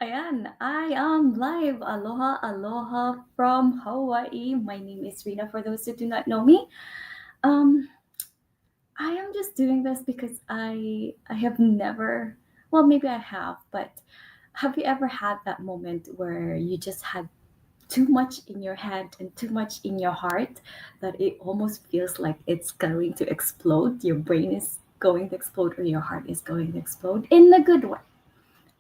Ayan, I am live. Aloha, aloha from Hawaii. My name is Rina. For those who do not know me, um, I am just doing this because I have never, well, maybe I have, but have you ever had that moment where you just had too much in your head and too much in your heart that it almost feels like it's going to explode? Your brain is going to explode, or your heart is going to explode in a good way,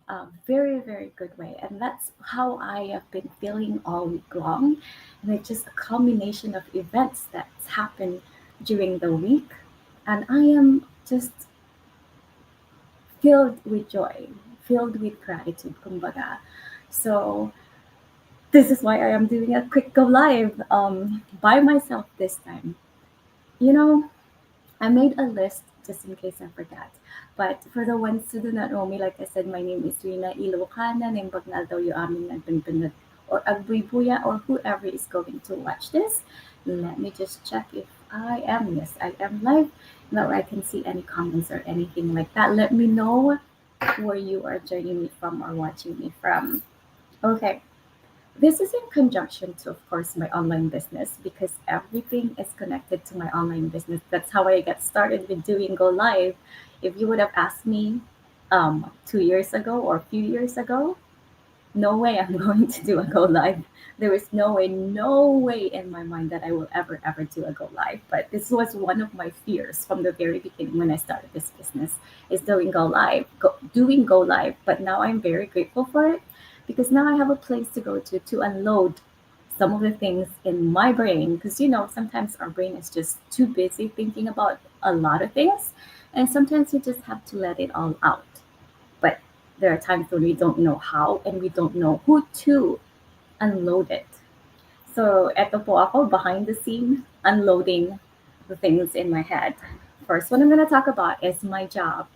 a very, very good way. And that's how I have been feeling all week long. And it's just a combination of events that's happened during the week. And I am just filled with joy, filled with gratitude, kumbaga. So this is why I am doing a quick go live by myself this time. You know, I made a list just in case I forgot. But for the ones who do not know me, like I said, my name is Rina Ilocana, ng Bagnal daw yung aming nagpinpinat or Agbuibuya or whoever is going to watch this. Let me just check if I am. Yes, I am live. Now I can see any comments or anything like that. Let me know where you are joining me from or watching me from. Okay. This is in conjunction to, of course, my online business because everything is connected to my online business. That's how I got started with doing Go Live. If you would have asked me 2 years ago or a few years ago, no way I'm going to do a Go Live. There is no way in my mind that I will ever do a Go Live. But this was one of my fears from the very beginning when I started this business is doing Go Live. But now I'm very grateful for it because now I have a place to go to unload some of the things in my brain. Because sometimes our brain is just too busy thinking about a lot of things, and sometimes you just have to let it all out. But there are times when we don't know how and we don't know who to unload it. So, eto po ako behind the scene, unloading the things in my head. First one I'm going to talk about is my job.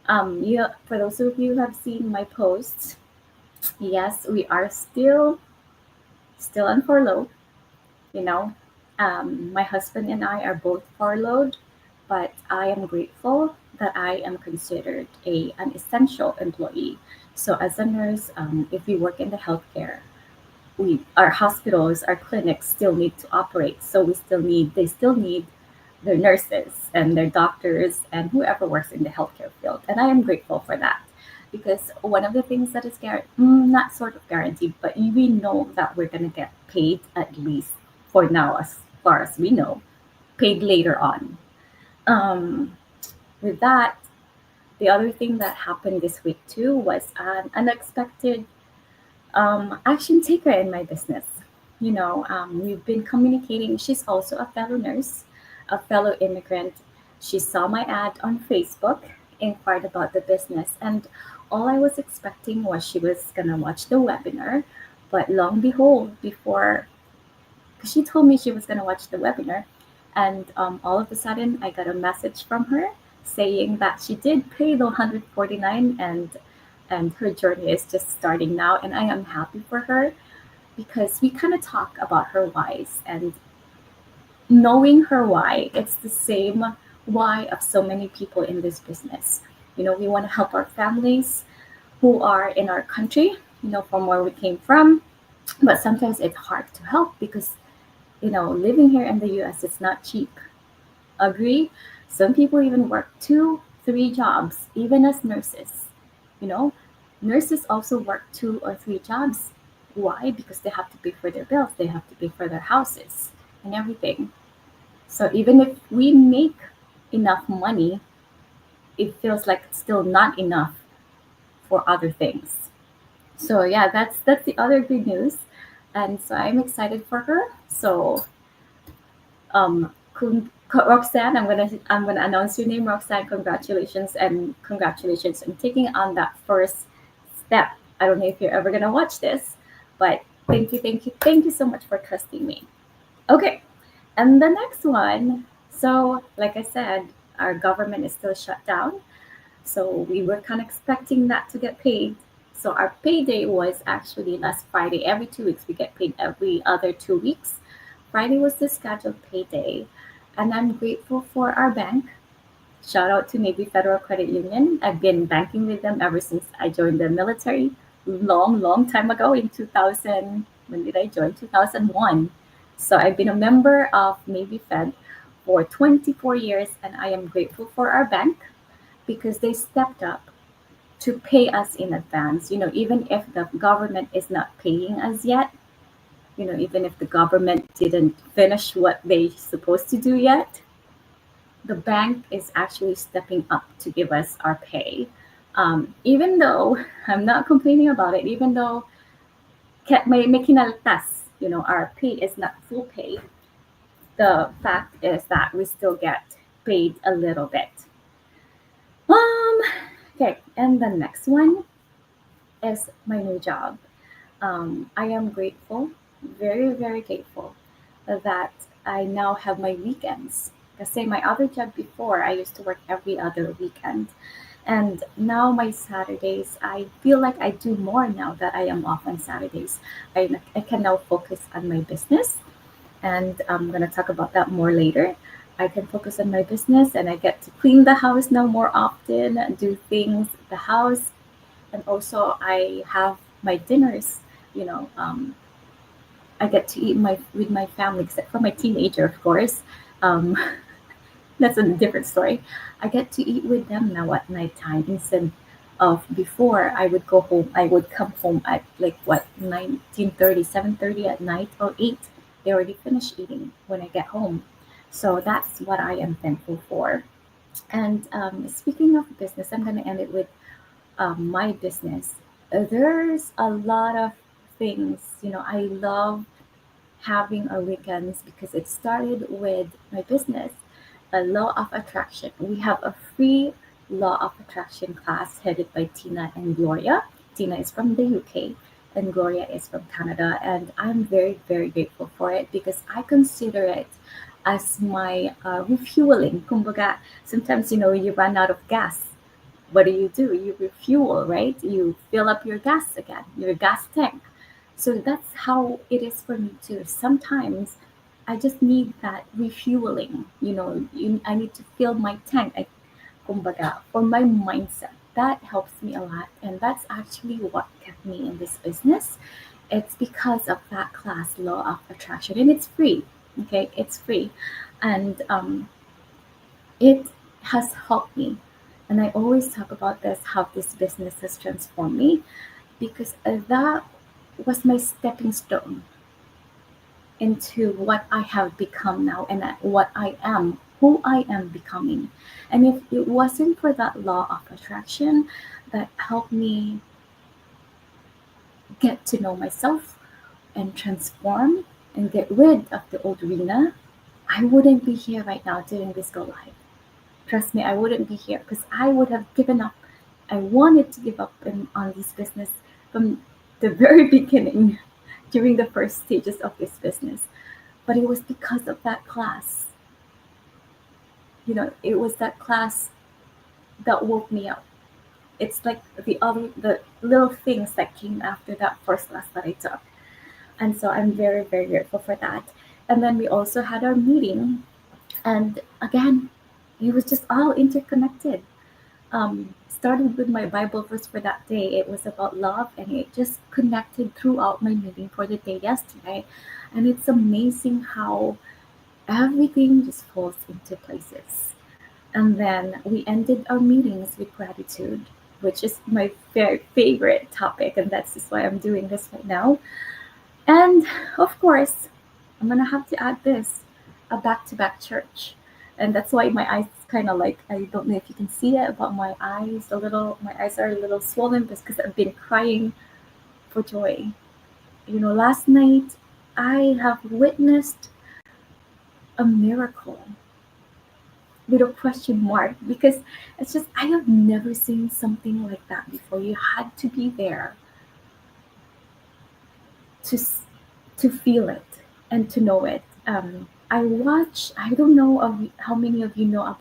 For those of you who have seen my posts, yes, we are still on furlough. You know, my husband and I are both furloughed, but I am grateful that I am considered an essential employee. So as a nurse, if we work in the healthcare, our hospitals, our clinics still need to operate. So they still need their nurses and their doctors and whoever works in the healthcare field. And I am grateful for that because one of the things that is not sort of guaranteed, but we know that we're going to get paid at least for now, as far as we know, paid later on. Um, with that, the other thing that happened this week too was an unexpected action taker in my business. We've been communicating. She's also a fellow nurse, a fellow immigrant. She saw my ad on Facebook, inquired about the business, and all I was expecting was she was gonna watch the webinar. But long and behold, before, because she told me she was gonna watch the webinar, and all of a sudden I got a message from her saying that she did pay the 149 and her journey is just starting now, and I am happy for her because we kind of talk about her whys, and knowing her why, it's the same why of so many people in this business. We want to help our families who are in our country, from where we came from, but sometimes it's hard to help because living here in the US is not cheap. Agree? Some people even work 2 3 jobs even as nurses. you know Nurses also work 2 or 3 jobs. Why? Because they have to pay for their bills, they have to pay for their houses and everything. So even if we make enough money, it feels like it's still not enough for other things. So yeah, that's the other good news. And so I'm excited for her. So Roxanne, I'm gonna announce your name, Roxanne. Congratulations on taking on that first step. I don't know if you're ever gonna watch this, but thank you so much for trusting me. Okay, and the next one. So, like I said, our government is still shut down, so we were kind of expecting that to get paid. So our payday was actually last Friday. Every 2 weeks we get paid every other 2 weeks. Friday was the scheduled payday, and I'm grateful for our bank. Shout out to Navy Federal Credit Union. I've been banking with them ever since I joined the military long time ago in 2000. When did I join? 2001. So I've been a member of Navy Fed for 24 years, and I am grateful for our bank because they stepped up to pay us in advance. Even if the government is not paying us yet, even if the government didn't finish what they supposed to do yet, the bank is actually stepping up to give us our pay. Even though I'm not complaining about it, even though may kinaltas, our pay is not full pay, the fact is that we still get paid a little bit. Um, okay, and the next one is my new job. I am grateful, very, very grateful that I now have my weekends. Kasi my other job before, I used to work every other weekend. And now my Saturdays, I feel like I do more now that I am off on Saturdays. I can now focus on my business, and I'm going to talk about that more later. I can focus on my business and I get to clean the house now more often, do things, the house, and also I have my dinners. You know, I get to eat my with my family, except for my teenager, of course. Um, that's a different story. I get to eat with them now at nighttime instead of before. I would go home. I would come home at like what 19:30, 7:30 at night or 8. They already finished eating when I get home. So that's what I am thankful for. And speaking of business, I'm going to end it with my business. There's a lot of things, I love having our weekends because it started with my business, a law of attraction. We have a free law of attraction class headed by Tina and Gloria. Tina is from the UK and Gloria is from Canada. And I'm very, very grateful for it because I consider it as my refueling. Kumbaga, sometimes, you run out of gas. What do? You refuel, right? You fill up your gas again, your gas tank. So that's how it is for me too. Sometimes I just need that refueling. I need to fill my tank. Kumbaga, for my mindset. That helps me a lot, and that's actually what kept me in this business. It's because of that class, Law of Attraction, and it's free. Okay, it's free, and it has helped me. And I always talk about this, how this business has transformed me, because that was my stepping stone into what I have become now and what I am, who I am becoming. And if it wasn't for that law of attraction that helped me get to know myself and transform and get rid of the old Rena, I wouldn't be here right now doing this Go Live. Trust me, I wouldn't be here because I would have given up. I wanted to give up on this business from the very beginning during the first stages of this business. But it was because of that class. It was that class that woke me up. It's like the little things that came after that first class that I took. And so I'm very, very grateful for that. And then we also had our meeting. And again, it was just all interconnected. Started with my Bible verse for that day. It was about love, and it just connected throughout my meeting for the day yesterday. And it's amazing how everything just falls into places. And then we ended our meetings with gratitude, which is my very favorite topic, and that's just why I'm doing this right now. And of course, I'm gonna have to add this, a back-to-back church. And that's why my eyes kind of like, I don't know if you can see it, but my eyes are a little swollen because I've been crying for joy. Last night I have witnessed a miracle with a question mark because it's just, I have never seen something like that before. You had to be there to to feel it and to know it. I don't know how many of you know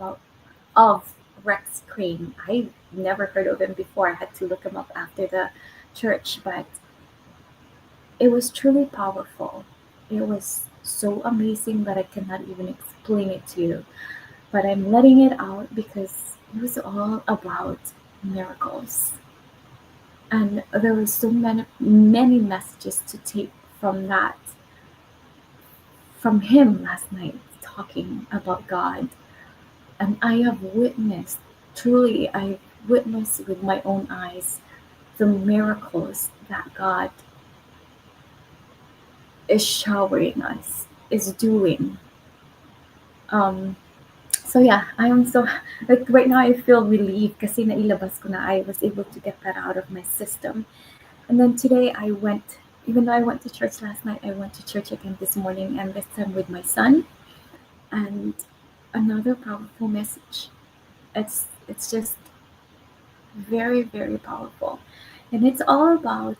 of Rex Crane. I never heard of him before. I had to look him up after the church, but it was truly powerful. It was so amazing that I cannot even explain it to you. But I'm letting it out because it was all about miracles. And there were so many messages to take from that, from him last night, talking about God. And I have witnessed, truly, I witnessed with my own eyes the miracles that God is showering us, is doing. Um, so yeah, I am so like right now I feel relieved kasi nailabas ko na, I was able to get that out of my system. And then today I went, even though I went to church last night, I went to church again this morning, and this time with my son. And another powerful message. It's just very, very powerful. And it's all about,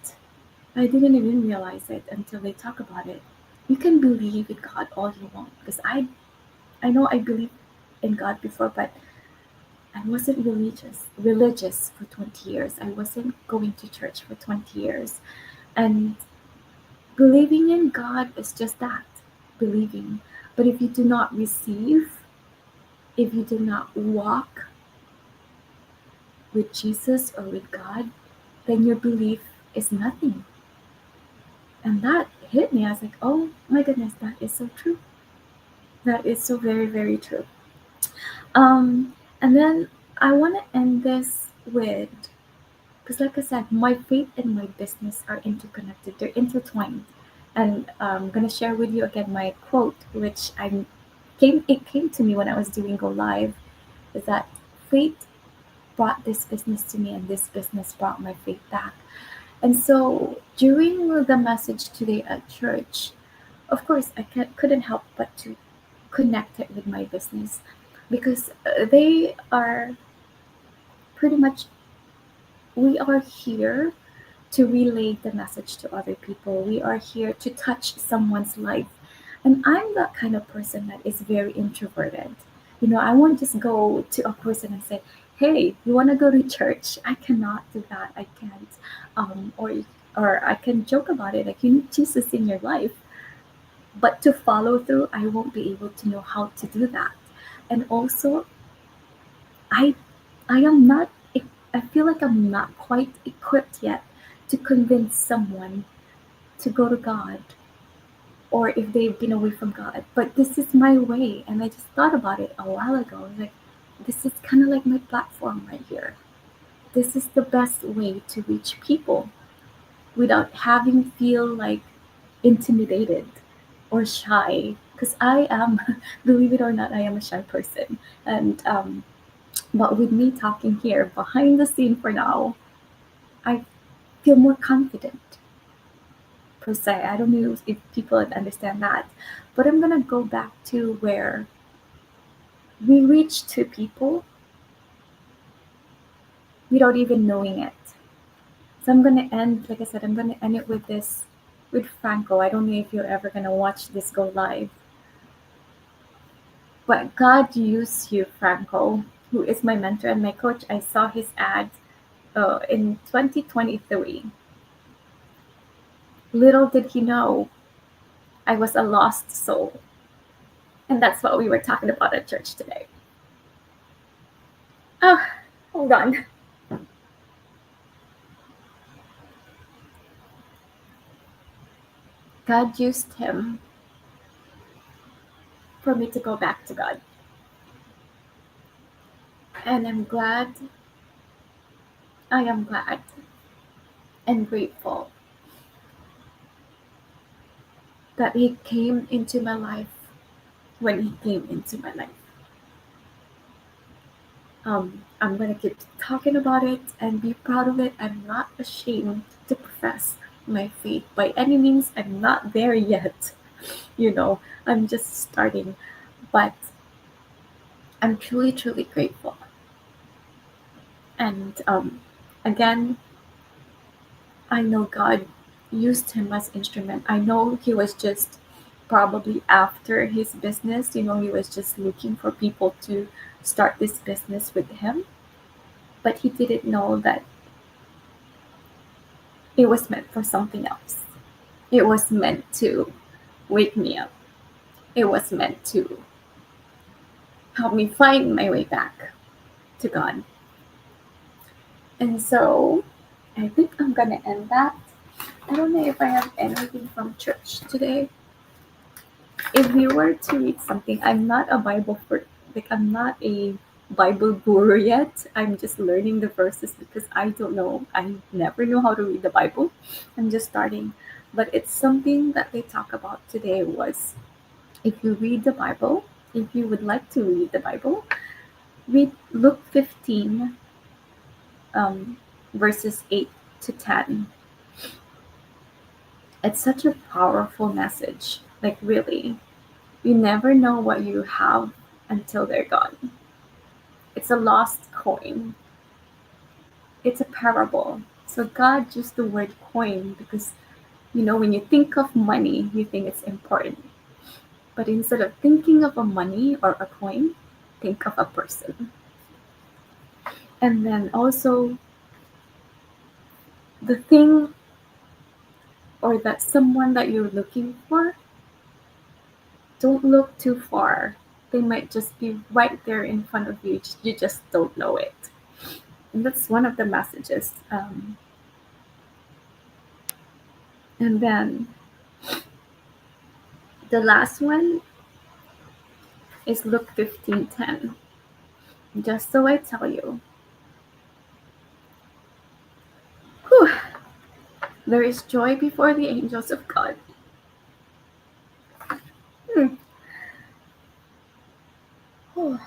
I didn't even realize it until they talk about it. You can believe in God all you want. Because I know I believed in God before, but I wasn't religious for 20 years. I wasn't going to church for 20 years. And believing in God is just that, believing. But if you do not receive, if you do not walk with Jesus or with God, then your belief is nothing. And that hit me. I was like, oh my goodness, that is so true. That is so very, very true. And then I want to end this with, because like I said, my faith and my business are interconnected. They're intertwined. And I'm gonna share with you again my quote, which it came to me when I was doing Go Live, is that faith brought this business to me, and this business brought my faith back. And so during the message today at church, of course, couldn't help but to connect it with my business, because they are pretty much, we are here to relay the message to other people. We are here to touch someone's life. And I'm that kind of person that is very introverted. I won't just go to a person and say, hey, you want to go to church? I cannot do that. I can't. Or I can joke about it, like, you need Jesus in your life. But to follow through, I won't be able to know how to do that. And also, I I am not I feel like I'm not quite equipped yet to convince someone to go to God, or if they've been away from God. But this is my way, and I just thought about it a while ago. Like, this is kind of like my platform right here. This is the best way to reach people without having feel like intimidated or shy. Because I am, believe it or not, I am a shy person. And but with me talking here behind the scene for now, I feel more confident per se. I don't know if people understand that, but I'm gonna go back to where we reach to people without even knowing it. So I'm gonna end, like I said, I'm gonna end it with this, with Franco. I don't know if you're ever gonna watch this go live, but God used you, Franco, who is my mentor and my coach. I saw his ad in 2023. Little did he know I was a lost soul. And that's what we were talking about at church today. Oh, hold on. God used him for me to go back to God. And I am glad and grateful that he came into my life when he came into my life. I'm going to keep talking about it and be proud of it. I'm not ashamed to profess my faith. By any means, I'm not there yet. I'm just starting. But I'm truly, truly grateful. And again, I know God used him as instrument. I know he was just probably after his business, he was just looking for people to start this business with him. But he didn't know that it was meant for something else. It was meant to wake me up. It was meant to help me find my way back to God. And so I think I'm gonna end that. I don't know if I have anything from church today. If you were to read something, I'm not a Bible for like I'm not a Bible guru yet. I'm just learning the verses because I don't know. I never know how to read the Bible. I'm just starting. But it's something that they talk about today was if you read the Bible, if you would like to read the Bible, read Luke 15, um, verses 8 to 10. It's such a powerful message. Like, really, you never know what you have until they're gone. It's a lost coin, it's a parable. So, God used the word coin because, when you think of money, you think it's important. But instead of thinking of a money or a coin, think of a person. And then also, the thing or that someone that you're looking for, don't look too far. They might just be right there in front of you. You just don't know it. And that's one of the messages. And then the last one is Luke 15:10. Just so I tell you, whew, there is joy before the angels of God. Hmm. Whew.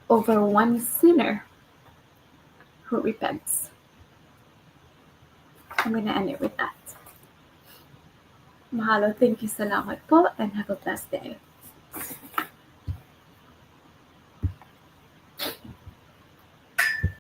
Over one sinner who repents. I'm going to end it with that. Mahalo, thank you, salamat po, and have a blessed day.